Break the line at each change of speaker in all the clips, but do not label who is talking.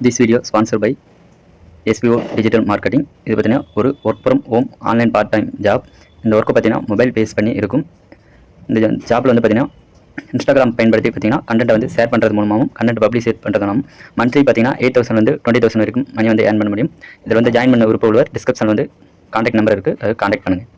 This video sponsored by SBO Digital Marketing. இது பார்த்தீங்கன்னா ஒரு work from home online part time job. இந்த work பார்த்தீங்கன்னா மொபைல் பேஸ் பண்ணி இருக்கும். இந்த ஜாப்பில் வந்து பார்த்தீங்கன்னா இன்ஸ்டாகிராம் பயன்படுத்தி பார்த்தீங்கன்னா கண்டென்ட் வந்து ஷேர் பண்ணுறது மூலமாகவும் கண்டென்ட் பப்ளிஷ் பண்ணுறதுனாலும் மந்த்லி பார்த்தீங்கன்னா 8,000 வந்து 20,000 வரைக்கும் மணி வந்து ஏர்ன் பண்ண முடியும். இதில் வந்து ஜாயின் பண்ண விருப்பம் உள்ளவர் டிஸ்கிரிப்ஷன் வந்து கான்டாக்ட் நம்பர் இருக்குது, அது கான்டாக்ட் பண்ணுங்கள்.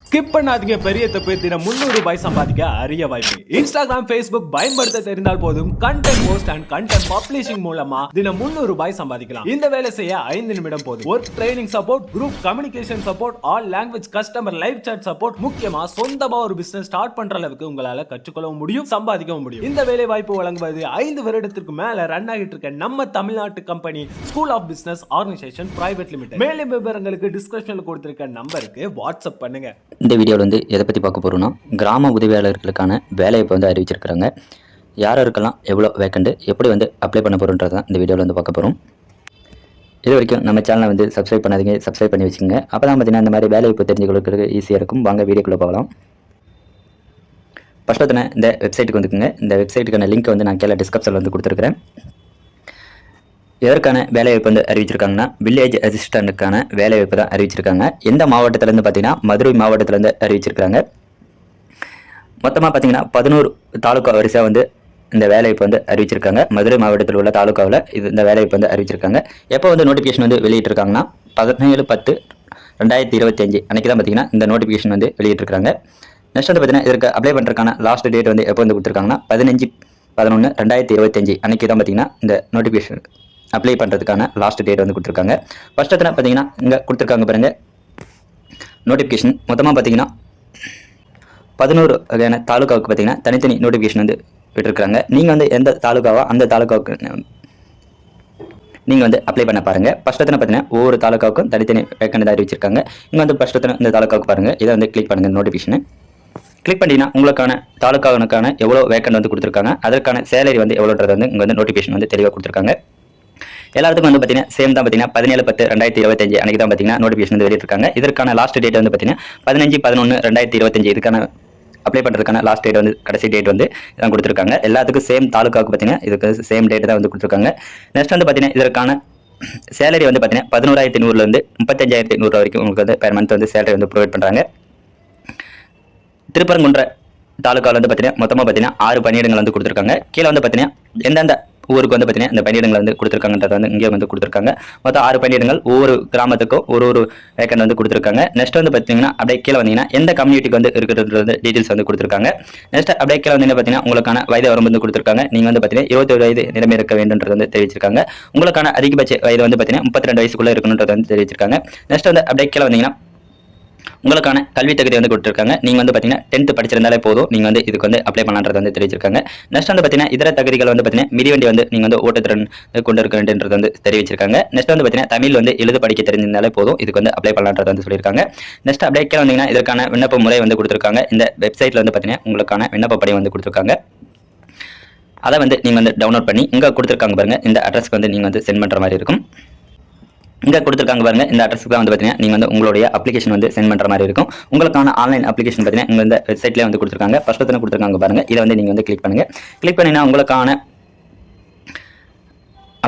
ஸ்கிப் பண்ணாதீங்க. பெரிய தப்பு. தினம் 300 ரூபாய் சம்பாதிக்க அரிய வாய்ப்பு. இன்ஸ்டாகிராம், Facebook பயன்படுத்த தெரிந்தால் போதும். Content post and content publishing மூலமா தினம் 300 ரூபாய் சம்பாதிக்கலாம். இந்த வேலை செய்ய 5 நிமிடம் போதும். Work training support, group communication support, all language customer live chat support, முக்கியமா சொந்தமா ஒரு பிசினஸ் ஸ்டார்ட் பண்ற அளவுக்கு உங்களால கற்றுக்கொள்ளவும் முடியும், சம்பாதிக்கவும் முடியும். இந்த வேலை வாய்ப்பு வழங்குவது 5 வருடத்திற்கு மேல ரன் ஆகிட்டு இருக்க நம்ம தமிழ்நாட்டு company school of business organisation private limited. மேலும் விவரங்களுக்கு டிஸ்கிரிப்ஷன்ல கொடுத்திருக்க நம்பருக்கு வாட்ஸ்அப் பண்ணுங்க.
இந்த வீடியோவில் வந்து எதை பற்றி பார்க்க போகிறோம்னா, கிராம உதவியாளர்களுக்கான வேலையை இப்போ வந்து அறிவிச்சிருக்கிறாங்க. யாருக்கெல்லாம் எவ்வளோ வேக்கண்ட்டு, எப்படி வந்து அப்ளை பண்ண போகிறோன்றது தான் இந்த வீடியோவில் வந்து பார்க்க போகிறோம். இது வரைக்கும் நம்ம சேனலை வந்து சப்ஸ்கிரைப் பண்ணாதீங்க, சப்ஸ்கிரைப் பண்ணி வச்சுக்கோங்க. அப்போ தான் பார்த்தீங்கன்னா இந்த மாதிரி வேலையை இப்போ தெரிஞ்சுக்கிறதுக்கு ஈஸியாக இருக்கும். வாங்க வீடியோக்குள்ளே பார்க்கலாம். ஃபஸ்ட் பார்த்தீங்கன்னா இந்த வெப்சைட்டுக்கு வந்துக்குங்க. இந்த வெப்சைட்டுக்கான லிங்க் வந்து நான் கீழே டிஸ்கிரிப்ஷனில் வந்து கொடுத்துருக்குறேன். எதற்கான வேலைவாய்ப்பு வந்து அறிவிச்சிருக்காங்கன்னா, வில்லேஜ் அசிஸ்டண்ட்டுக்கான வேலைவாய்ப்பு தான் அறிவிச்சிருக்காங்க. எந்த மாவட்டத்திலேருந்து பார்த்தீங்கன்னா மதுரை மாவட்டத்திலேருந்து அறிவிச்சிருக்காங்க. மொத்தமாக பார்த்தீங்கன்னா 11 தாலுக்கா வரிசையாக வந்து இந்த வேலைவாய்ப்பு வந்து அறிவிச்சிருக்காங்க. மதுரை மாவட்டத்தில் உள்ள தாலுக்காவில் இந்த வேலைவாய்ப்பு வந்து அறிவிச்சிருக்காங்க. எப்போ வந்து நோட்டிஃபிகேஷன் வந்து வெளியிட்டிருக்காங்கன்னா 17/10/2025 அன்றைக்கி தான் பார்த்தீங்கன்னா இந்த நோட்டிஃபிகேஷன் வந்து வெளியிட்டிருக்காங்க. நெக்ஸ்ட் வந்து பார்த்தீங்கன்னா இதற்கு அப்ளை பண்ணுறதுக்கான லாஸ்ட் டேட் வந்து எப்போ வந்து கொடுத்துருக்காங்கன்னா 15/11/2025 அன்றைக்கி தான் பார்த்தீங்கன்னா இந்த நோட்டிஃபிகேஷன் அப்ளை பண்ணுறதுக்கான லாஸ்ட் டேட் வந்து கொடுத்துருக்காங்க. ஃபர்ஸ்ட் எத்தனை பார்த்தீங்கன்னா இங்கே கொடுத்துருக்காங்க பாருங்கள் நோட்டிஃபிகேஷன். மொத்தமாக பார்த்தீங்கன்னா 11 வகையான தாலுக்காவுக்கு பார்த்தீங்கன்னா தனித்தனி நோட்டிஃபிகேஷன் வந்து விட்டுருக்காங்க. நீங்கள் வந்து எந்த தாலுக்காவோ அந்த தாலுக்காவுக்கு நீங்கள் வந்து அப்ளை பண்ண பாருங்கள். ஃபர்ஸ்ட் எத்தனை பார்த்தீங்கன்னா ஒவ்வொரு தாலுக்காவுக்கும் தனித்தனி வேக்கண்ட் தான் அறிவிச்சிருக்காங்க. இங்கே வந்து ஃபர்ஸ்ட் எத்தனை இந்த தாலுக்காவுக்கு பாருங்கள், இதை வந்து கிளிக் பண்ணுங்கள். நோட்டிஃபிகேஷனை கிளிக் பண்ணிங்கன்னா உங்களுக்கான தாலுக்காவுக்கான எவ்வளோ வேக்கண்ட் வந்து கொடுத்துருக்காங்க, அதற்கான சேலரி வந்து எவ்வளோன்றது வந்து இங்கே வந்து நோட்டிஃபிகேஷன் வந்து தெளிவாக கொடுத்துருக்காங்க. எல்லாத்துக்கும் வந்து பார்த்தீங்கன்னா சேம் தான். பார்த்தீங்கன்னா 17/10/2025 அன்றைக்கி தான் பார்த்தீங்கன்னா நோட்டிஃபிகேஷன் வந்து வெளியிட்டிருக்காங்க. இதற்கான லாஸ்ட் டேட் வந்து பார்த்தீங்கன்னா 15/11/2025 இதுக்கான அப்ளை பண்ணுறதுக்கான லாஸ்ட் டேட் வந்து கடைசி டேட் வந்து இதான் கொடுத்துருக்காங்க. எல்லாத்துக்கும் சேம் தாலுக்காவுக்கு பார்த்தீங்கன்னா இதுக்கு சேம் டேட் தான் வந்து கொடுத்துருக்காங்க. நெக்ஸ்ட் வந்து பார்த்தீங்கன்னா இதற்கான சேலரி வந்து பார்த்தீங்கன்னா 11,100 35,100 வரைக்கும் உங்களுக்கு வந்து பெர் மந்த் வந்து சேலரி வந்து ப்ரொவைட் பண்ணுறாங்க. திருப்பரங்குன்ற தாலுக்காவில் வந்து பார்த்தீங்கன்னா மொத்தமாக பார்த்தீங்கன்னா 6 பணியிடங்கள் வந்து கொடுத்துருக்காங்க. கீழே வந்து பார்த்தீங்கன்னா எந்தெந்த ஊருக்கு வந்து பார்த்தீங்கன்னா இந்த பணியிடங்கள் வந்து கொடுத்துருக்காங்கன்றது வந்து இங்கே வந்து கொடுத்துருக்காங்க. மொத்தம் 6 பணியிடங்கள் ஒவ்வொரு கிராமத்துக்கும் ஒரு வேக்கண்ட் வந்து கொடுத்துருக்காங்க. நெக்ஸ்ட் வந்து பார்த்தீங்கன்னா அப்படியே கீழே வந்தீங்கன்னா எந்த கம்யூனிட்டிக்கு வந்து இருக்கிறது டீட்டெயில்ஸ் வந்து கொடுத்துருக்காங்க. நெக்ஸ்ட் அப்படியே கீழே வந்து பார்த்தீங்கன்னா உங்களுக்கான வயது வரம்பு வந்து கொடுத்துருக்காங்க. நீங்கள் வந்து பார்த்தீங்கன்னா 21 வயது நிரம்பி இருக்க வேண்டும்ன்றது வந்து தெரிவிச்சிருக்காங்க. உங்களுக்கான அதிகபட்ச வயது வந்து பார்த்தீங்கன்னா 32 வயசுக்குள்ளே இருக்கணுன்றது வந்து தெரிவிச்சிருக்காங்க. நெக்ஸ்ட் வந்து அப்படியே கீழே வந்தீங்கன்னா உங்களுக்கான கல்வி தகுதி வந்து கொடுத்துருக்காங்க. நீங்கள் வந்து பார்த்தீங்கன்னா 10th படிச்சிருந்தாலே போதும், நீங்கள் வந்து இதுக்கு வந்து அப்ளை பண்ணலான்றது வந்து தெரிவிச்சிருக்காங்க. நெக்ஸ்ட் வந்து பார்த்தீங்கன்னா இதர தகுதிகள் வந்து பார்த்தீங்கன்னா மிதிவண்டி வந்து நீங்கள் வந்து ஓட்டுத்திறன் கொண்டு இருக்க வேண்டியது வந்து தெரிவிச்சிருக்காங்க. நெக்ஸ்ட் வந்து பார்த்தீங்கன்னா தமிழ் வந்து எழுத படிக்க தெரிஞ்சிருந்தாலே போதும், இதுக்கு வந்து அப்ளை பண்ணலான்றது வந்து சொல்லியிருக்காங்க. நெக்ஸ்ட் அப்படியே கீழே வந்தீங்கன்னா இதற்கான விண்ணப்ப முறை வந்து கொடுத்துருக்காங்க. இந்த வெப்சைட்டில் வந்து பார்த்தீங்கன்னா உங்களுக்கான விண்ணப்ப படி வந்து கொடுத்துருக்காங்க. அதை வந்து நீங்கள் வந்து டவுன்லோட் பண்ணி இங்கே கொடுத்துருக்காங்க பாருங்கள், இந்த அட்ரஸ்க்கு வந்து நீங்கள் வந்து சென்ட் பண்ணுற மாதிரி இருக்கும். இங்கே கொடுத்துருக்காங்க பாருங்கள், இந்த அட்ரஸ்க்கு தான் வந்து பார்த்தீங்கன்னா நீங்கள் வந்து உங்களுடைய அப்ளிகேஷன் வந்து சென்ட் பண்ணுற மாதிரி இருக்கும். உங்களுக்கான ஆன்லைன் அப்ளிகேஷன் பார்த்தீங்கன்னா இங்கே இந்த வெப்சைட்லேயே வந்து கொடுத்துருக்காங்க. ஃபர்ஸ்ட் வந்து கொடுத்துருக்காங்க பாருங்கள், இதை வந்து நீங்கள் வந்து கிளிக் பண்ணுங்கள். கிளிக் பண்ணினா உங்களுக்கான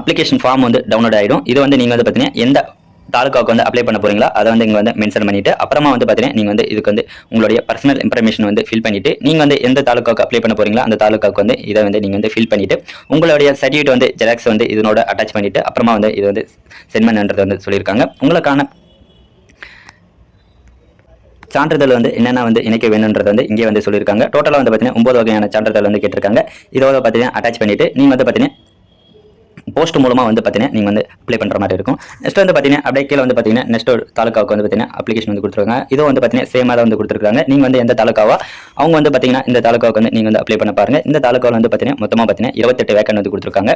அப்ளிகேஷன் ஃபார்ம் வந்து டவுன்லோட் ஆகிடும். இது வந்து நீங்கள் வந்து பார்த்தீங்கன்னா எந்த தாலுக்காவுக்கு வந்து அப்ளை பண்ண போறீங்களா அதை வந்து இங்கே வந்து மென்ஷன் பண்ணிட்டு அப்புறமா வந்து பார்த்தீங்கன்னா நீங்கள் வந்து இதுக்கு வந்து உங்களுடைய பர்சனல் இன்ஃபர்மேஷன் வந்து ஃபில் பண்ணிட்டு நீங்கள் வந்து எந்த தாலுக்காவுக்கு அப்ளை பண்ண போறீங்களா அந்த தாலுக்காவுக்கு வந்து இதை வந்து நீங்கள் வந்து ஃபில் பண்ணிட்டு உங்களுடைய சர்டிஃபிகேட் வந்து ஜெராக்ஸ் வந்து இதனோட அட்டாச் பண்ணிட்டு அப்புறமா வந்து இது வந்து சென்ட் பண்ணுன்றது வந்து சொல்லியிருக்காங்க. உங்களுக்கான சான்றிதழ் வந்து என்னென்ன வந்து இணைக்க வேணுன்றது வந்து இங்கே வந்து சொல்லியிருக்காங்க. டோட்டலாக வந்து பார்த்தீங்கன்னா 9 வகையான சான்றிதழ் வந்து கேட்டிருக்காங்க. இதோட பார்த்தீங்கன்னா அட்டாச் பண்ணிட்டு நீங்கள் வந்து பார்த்தீங்கன்னா போஸ்ட் மூலமாக வந்து பார்த்தீங்கன்னா நீங்கள் வந்து அப்ளை பண்ணுற மாதிரி இருக்கும். நெக்ஸ்ட் வந்து பார்த்தீங்கன்னா அப்படியே கீழே வந்து பார்த்தீங்கன்னா நெக்ஸ்ட் ஒரு தாலுக்காவுக்கு வந்து பார்த்தீங்கன்னா அப்ளிகேஷன் வந்து கொடுத்துருக்காங்க. இதுவும் வந்து பார்த்தீங்கன்னா சேமாக தான் வந்து கொடுத்துருக்காங்க. நீங்கள் வந்து எந்த தாலுக்காவோ அவங்க வந்து பார்த்தீங்கன்னா இந்த தாலுக்காவுக்கு வந்து நீங்கள் வந்து அப்ளை பண்ண பாருங்கள். இந்த தாலுக்காவில் வந்து பார்த்தீங்கன்னா மொத்தமாக பார்த்தீங்கன்னா 28 வேக்கண்ட் வந்து கொடுத்துருக்காங்க.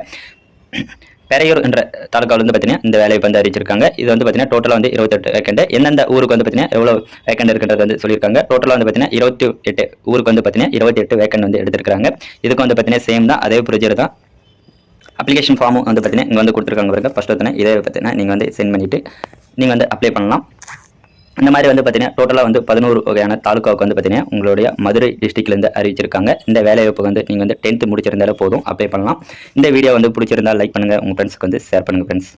பெரையூர் என்ற தாலுக்காவில் வந்து பார்த்தீங்கன்னா இந்த வேலையை வந்து அறிவிச்சிருக்காங்க. இது வந்து பார்த்தீங்கன்னா டோட்டலாக வந்து 28 வேக்கண்ட். எந்தெந்த ஊருக்கு வந்து பார்த்தீங்கன்னா எவ்வளோ வேக்கண்ட் இருக்குன்றது வந்து சொல்லியிருக்காங்க. டோட்டலாக வந்து பார்த்தீங்கன்னா 28 ஊருக்கு வந்து பார்த்தீங்கன்னா 28 வேக்கண்ட் வந்து எடுத்திருக்காங்க. இதுக்கு வந்து பார்த்தீங்கன்னா சேம் தான், அதே ப்ரொசீஜர் தான். அப்ளிகேஷன் ஃபார்மும் வந்து பார்த்தீங்கன்னா இங்கே வந்து கொடுத்துருக்காங்க பாருங்க. ஃபர்ஸ்ட் வந்து இதை பார்த்தீங்கன்னா நீங்கள் வந்து சென்ட் பண்ணிவிட்டு நீங்கள் வந்து அப்ளை பண்ணலாம். இந்த மாதிரி வந்து பார்த்தீங்கன்னா டோட்டலாக வந்து 11 வகையான தாலுக்காவுக்கு வந்து பார்த்தீங்கன்னா உங்களுடைய மதுரை டிஸ்ட்ரிக்ட்லேருந்து அறிவிச்சிருக்காங்க. இந்த வேலைவாய்ப்புக்கு வந்து நீங்கள் வந்து 10th முடிச்சிருந்தாலே போதும், அப்ளை பண்ணலாம். இந்த வீடியோ வந்து பிடிச்சிருந்தா லைக் பண்ணுங்கள், உங்கள் ஃப்ரெண்ட்ஸ்க்கு வந்து ஷேர் பண்ணுங்கள் ஃப்ரெண்ட்ஸ்.